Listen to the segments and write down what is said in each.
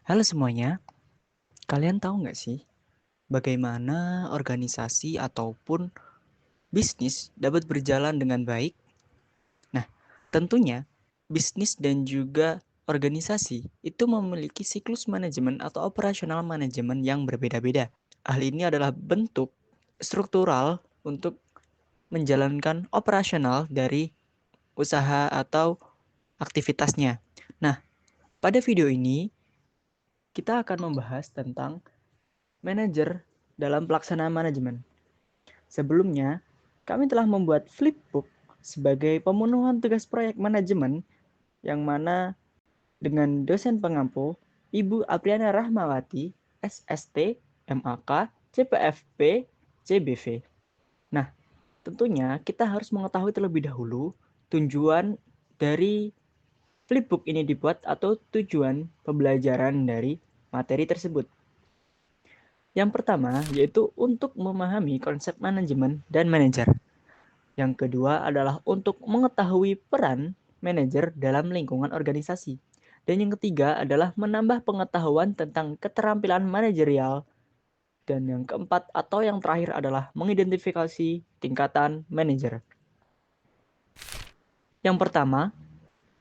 Halo semuanya, kalian tahu nggak sih bagaimana organisasi ataupun bisnis dapat berjalan dengan baik? Nah, tentunya bisnis dan juga organisasi itu memiliki siklus manajemen atau operasional manajemen yang berbeda-beda. Hal ini adalah bentuk struktural untuk menjalankan operasional dari usaha atau aktivitasnya. Nah, pada video ini kita akan membahas tentang manajer dalam pelaksanaan manajemen. Sebelumnya, kami telah membuat flipbook sebagai pemenuhan tugas proyek manajemen yang mana dengan dosen pengampu Ibu Apriana Rahmawati, SST, MAK, CPFP, CBV. Nah, tentunya kita harus mengetahui terlebih dahulu tujuan dari flipbook ini dibuat atau tujuan pembelajaran dari materi tersebut. Yang pertama yaitu untuk memahami konsep manajemen dan manajer. Yang kedua adalah untuk mengetahui peran manajer dalam lingkungan organisasi. Dan yang ketiga adalah menambah pengetahuan tentang keterampilan manajerial. Dan yang keempat atau yang terakhir adalah mengidentifikasi tingkatan manajer. Yang pertama,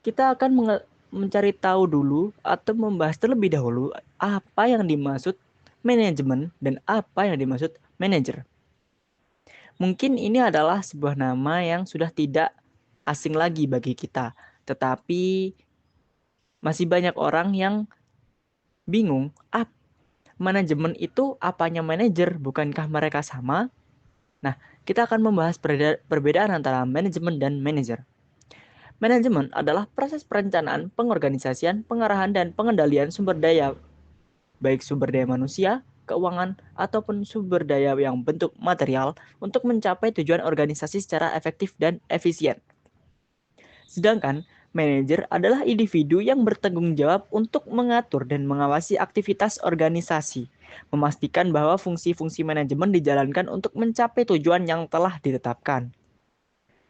kita akan mencari tahu dulu atau membahas terlebih dahulu apa yang dimaksud manajemen dan apa yang dimaksud manajer. Mungkin ini adalah sebuah nama yang sudah tidak asing lagi bagi kita, tetapi masih banyak orang yang bingung, manajemen itu apanya manajer, bukankah mereka sama? Nah, kita akan membahas perbedaan antara manajemen dan manajer. Manajemen adalah proses perencanaan, pengorganisasian, pengarahan, dan pengendalian sumber daya, baik sumber daya manusia, keuangan, ataupun sumber daya yang bentuk material untuk mencapai tujuan organisasi secara efektif dan efisien. Sedangkan manajer adalah individu yang bertanggung jawab untuk mengatur dan mengawasi aktivitas organisasi, memastikan bahwa fungsi-fungsi manajemen dijalankan untuk mencapai tujuan yang telah ditetapkan.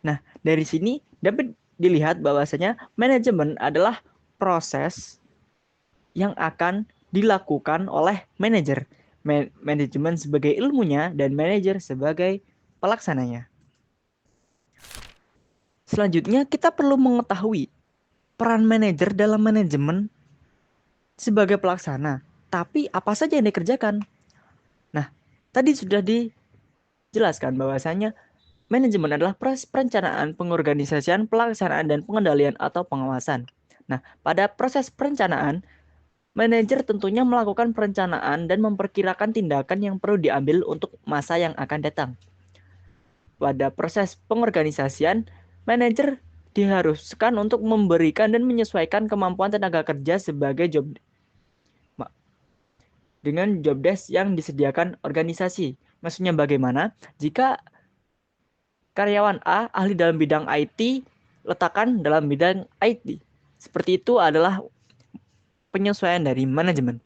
Nah, dari sini dapat dilihat bahwasanya manajemen adalah proses yang akan dilakukan oleh manajer. Manajemen sebagai ilmunya dan manajer sebagai pelaksananya. Selanjutnya, kita perlu mengetahui peran manajer dalam manajemen sebagai pelaksana. Tapi apa saja yang dikerjakan? Nah, tadi sudah dijelaskan bahwasanya manajemen adalah proses perencanaan, pengorganisasian, pelaksanaan, dan pengendalian atau pengawasan. Nah, pada proses perencanaan, manajer tentunya melakukan perencanaan dan memperkirakan tindakan yang perlu diambil untuk masa yang akan datang. Pada proses pengorganisasian, manajer diharuskan untuk memberikan dan menyesuaikan kemampuan tenaga kerja sebagai dengan job desk yang disediakan organisasi. Maksudnya bagaimana? Jika karyawan A ahli dalam bidang IT, letakkan dalam bidang IT. Seperti itu adalah penyesuaian dari manajemen.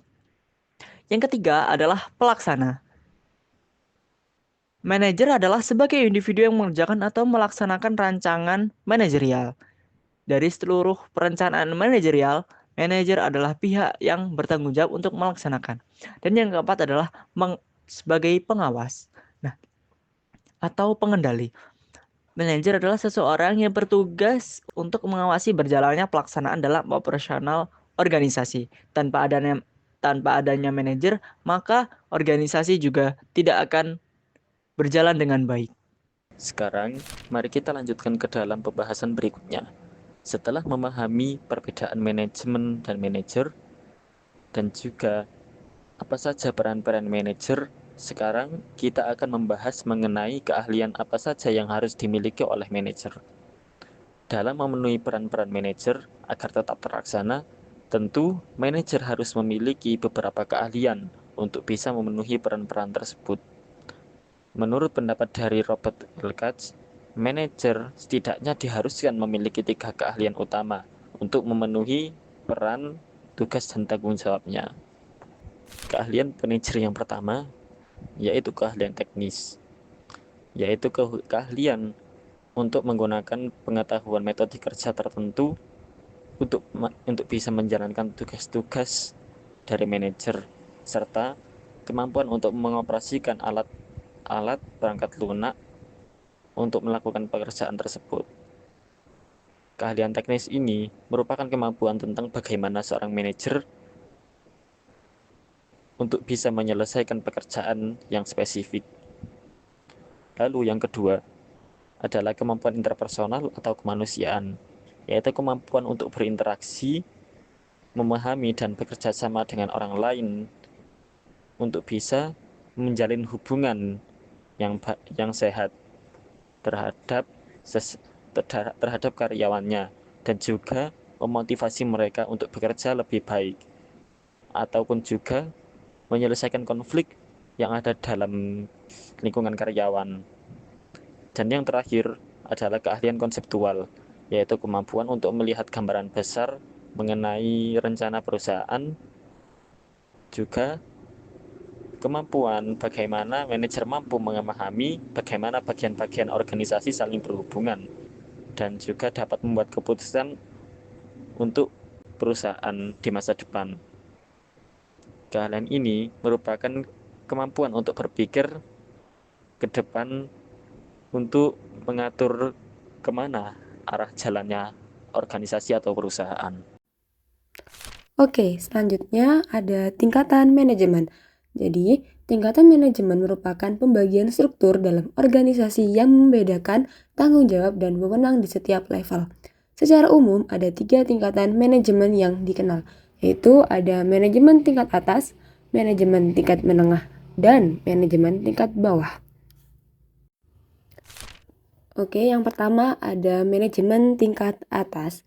Yang ketiga adalah pelaksana. Manajer adalah sebagai individu yang mengerjakan atau melaksanakan rancangan manajerial. Dari seluruh perencanaan manajerial, manajer adalah pihak yang bertanggung jawab untuk melaksanakan. Dan yang keempat adalah sebagai pengawas. Nah, atau pengendali. Manajer adalah seseorang yang bertugas untuk mengawasi berjalannya pelaksanaan dalam operasional organisasi. Tanpa adanya manajer, maka organisasi juga tidak akan berjalan dengan baik. Sekarang, mari kita lanjutkan ke dalam pembahasan berikutnya. Setelah memahami perbedaan manajemen dan manajer, dan juga apa saja peran-peran manajer, sekarang kita akan membahas mengenai keahlian apa saja yang harus dimiliki oleh manajer. Dalam memenuhi peran-peran manajer agar tetap terlaksana, tentu manajer harus memiliki beberapa keahlian untuk bisa memenuhi peran-peran tersebut. Menurut pendapat dari Robert Wilkach, manajer setidaknya diharuskan memiliki 3 keahlian utama untuk memenuhi peran, tugas, dan tanggung jawabnya. Keahlian manajer yang pertama yaitu keahlian teknis, yaitu keahlian untuk menggunakan pengetahuan metode kerja tertentu untuk bisa menjalankan tugas-tugas dari manajer, serta kemampuan untuk mengoperasikan alat perangkat lunak untuk melakukan pekerjaan tersebut. Keahlian teknis ini merupakan kemampuan tentang bagaimana seorang manajer untuk bisa menyelesaikan pekerjaan yang spesifik. Lalu yang kedua adalah kemampuan interpersonal atau kemanusiaan, yaitu kemampuan untuk berinteraksi, memahami dan bekerja sama dengan orang lain untuk bisa menjalin hubungan yang sehat terhadap terhadap karyawannya dan juga memotivasi mereka untuk bekerja lebih baik ataupun juga menyelesaikan konflik yang ada dalam lingkungan karyawan. Dan yang terakhir adalah keahlian konseptual, yaitu kemampuan untuk melihat gambaran besar mengenai rencana perusahaan, juga kemampuan bagaimana manajer mampu memahami bagaimana bagian-bagian organisasi saling berhubungan dan juga dapat membuat keputusan untuk perusahaan di masa depan. Keahlian ini merupakan kemampuan untuk berpikir ke depan untuk mengatur kemana arah jalannya organisasi atau perusahaan. Oke, selanjutnya ada tingkatan manajemen. Jadi, tingkatan manajemen merupakan pembagian struktur dalam organisasi yang membedakan tanggung jawab dan wewenang di setiap level. Secara umum, ada 3 tingkatan manajemen yang dikenal, yaitu ada manajemen tingkat atas, manajemen tingkat menengah, dan manajemen tingkat bawah. Oke, yang pertama ada manajemen tingkat atas,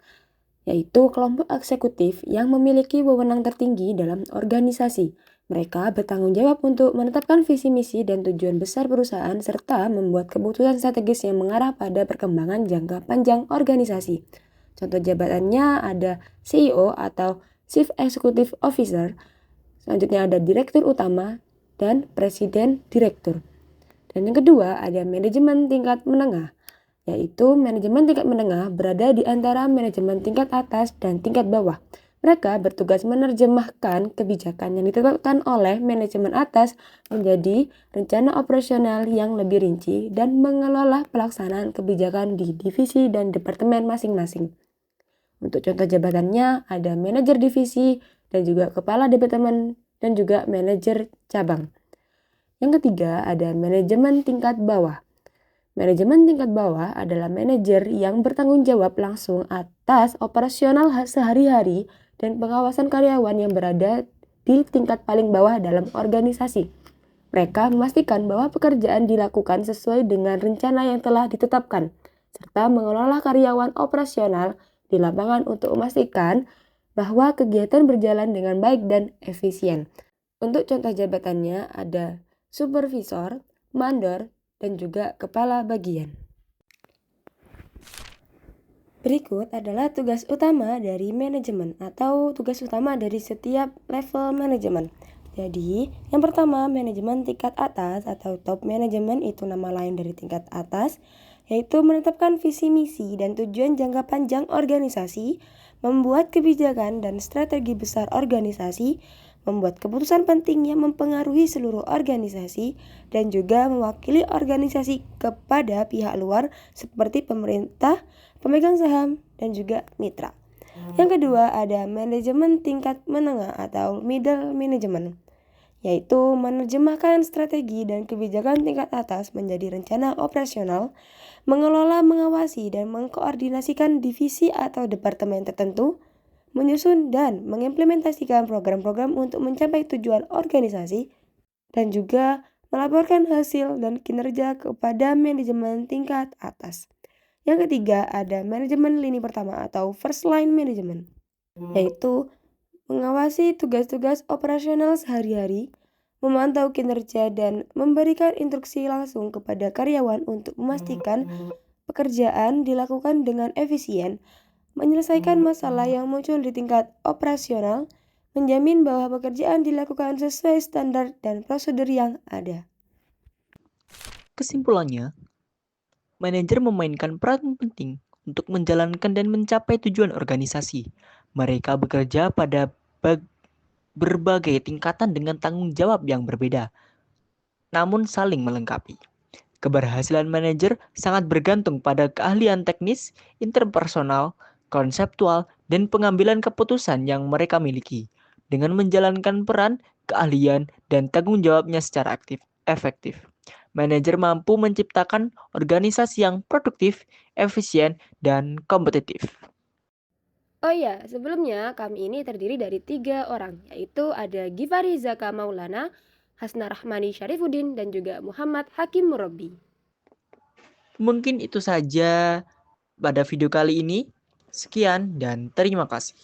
yaitu kelompok eksekutif yang memiliki wewenang tertinggi dalam organisasi. Mereka bertanggung jawab untuk menetapkan visi misi dan tujuan besar perusahaan serta membuat keputusan strategis yang mengarah pada perkembangan jangka panjang organisasi. Contoh jabatannya ada CEO atau Chief Executive Officer, selanjutnya ada Direktur Utama dan Presiden Direktur. Dan yang kedua ada manajemen tingkat menengah, yaitu manajemen tingkat menengah berada di antara manajemen tingkat atas dan tingkat bawah. Mereka bertugas menerjemahkan kebijakan yang ditetapkan oleh manajemen atas menjadi rencana operasional yang lebih rinci dan mengelola pelaksanaan kebijakan di divisi dan departemen masing-masing. Untuk contoh jabatannya ada manajer divisi dan juga kepala departemen dan juga manajer cabang. Yang ketiga ada manajemen tingkat bawah. Manajemen tingkat bawah adalah manajer yang bertanggung jawab langsung atas operasional sehari-hari dan pengawasan karyawan yang berada di tingkat paling bawah dalam organisasi. Mereka memastikan bahwa pekerjaan dilakukan sesuai dengan rencana yang telah ditetapkan, serta mengelola karyawan operasional di lapangan untuk memastikan bahwa kegiatan berjalan dengan baik dan efisien. Untuk contoh jabatannya ada supervisor, mandor, dan juga kepala bagian. Berikut adalah tugas utama dari manajemen atau tugas utama dari setiap level manajemen. Jadi, yang pertama manajemen tingkat atas atau top manajemen itu nama lain dari tingkat atas, yaitu menetapkan visi misi dan tujuan jangka panjang organisasi, membuat kebijakan dan strategi besar organisasi, membuat keputusan penting yang mempengaruhi seluruh organisasi, dan juga mewakili organisasi kepada pihak luar seperti pemerintah, pemegang saham, dan juga mitra. Yang kedua ada manajemen tingkat menengah atau middle management, yaitu menerjemahkan strategi dan kebijakan tingkat atas menjadi rencana operasional, mengelola, mengawasi, dan mengkoordinasikan divisi atau departemen tertentu, menyusun dan mengimplementasikan program-program untuk mencapai tujuan organisasi, dan juga melaporkan hasil dan kinerja kepada manajemen tingkat atas. Yang ketiga ada manajemen lini pertama atau first line management, yaitu mengawasi tugas-tugas operasional sehari-hari, memantau kinerja dan memberikan instruksi langsung kepada karyawan untuk memastikan pekerjaan dilakukan dengan efisien, menyelesaikan masalah yang muncul di tingkat operasional, menjamin bahwa pekerjaan dilakukan sesuai standar dan prosedur yang ada. Kesimpulannya, manajer memainkan peran penting untuk menjalankan dan mencapai tujuan organisasi. Mereka bekerja pada berbagai tingkatan dengan tanggung jawab yang berbeda, namun saling melengkapi. Keberhasilan manajer sangat bergantung pada keahlian teknis, interpersonal, konseptual, dan pengambilan keputusan yang mereka miliki. Dengan menjalankan peran, keahlian, dan tanggung jawabnya secara efektif, manajer mampu menciptakan organisasi yang produktif, efisien, dan kompetitif. Oh iya, sebelumnya kami ini terdiri dari 3 orang, yaitu ada Givari Zaka Maulana, Hasna Rahmani Syarifuddin, dan juga Muhammad Hakim Murabi. Mungkin itu saja pada video kali ini. Sekian dan terima kasih.